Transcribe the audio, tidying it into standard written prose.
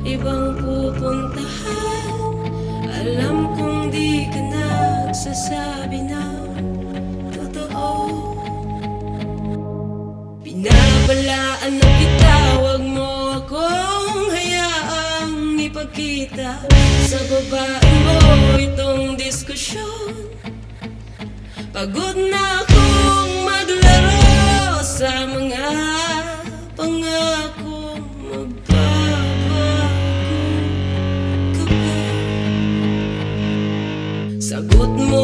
ibang pupuntahan. Alam kong di ka nagsasabi ng totoo. Binabalaan na kita, wag mo akong hayaang ipagkita sa babae mo itong diskusyon. Pagod na akong maglaro sa mga pangakong magbabago ka ba? Sagot mo